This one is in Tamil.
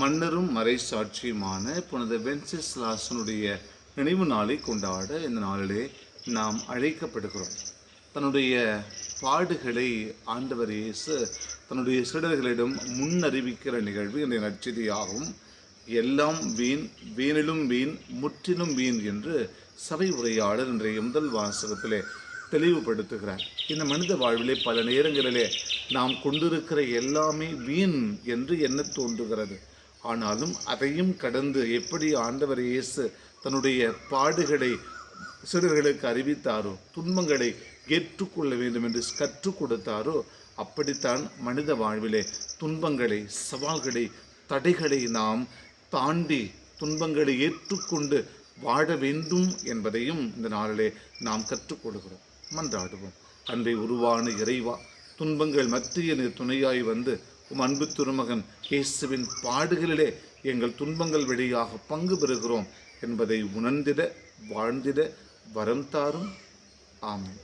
மன்னரும் மறைசாட்சியுமான புனித வென்செஸ்லாசனுடைய நினைவு நாளை கொண்டாட இந்த நாளிலே நாம் அழைக்கப்படுகிறோம். தன்னுடைய பாடுகளை ஆண்டவர் இயேசு தன்னுடைய சீடர்களிடம் முன்னறிவிக்கிற நிகழ்வு இந்த நற்செய்தியாகும். எல்லாம் வீண், வீணிலும் வீண், முற்றிலும் வீண் என்று சபை உரையாளர் இன்றைய முதல் வாசகத்திலே தெளிவுபடுத்துகிறார். இந்த மனித வாழ்விலே பல நேரங்களிலே நாம் கொண்டிருக்கிற எல்லாமே வீண் என்று எண்ண தோன்றுகிறது. ஆனாலும் அதையும் கடந்து எப்படி ஆண்டவர் இயேசு தன்னுடைய பாடுகளை சீடர்களுக்கு அறிவித்தாரோ, துன்பங்களை ஏற்றுக்கொள்ள வேண்டும் என்று கற்றுக் கொடுத்தாரோ, அப்படித்தான் மனித வாழ்விலே துன்பங்களை, சவால்களை, தடைகளை நாம் தாண்டி துன்பங்களை ஏற்றுக்கொண்டு வாழ வேண்டும் என்பதையும் இந்த நாளிலே நாம் கற்றுக்கொள்கிறோம். மன்றாடுவோம். அன்றை உருவான இறைவா, துன்பங்கள் மத்திய நீர் துணையாய் வந்து அன்பு திருமகன் இயேசுவின் பாடுகளிலே எங்கள் துன்பங்கள் வழியாக பங்கு பெறுகிறோம் என்பதை உணர்ந்திட வாழ்ந்திட வரம் தாரும். ஆமென்.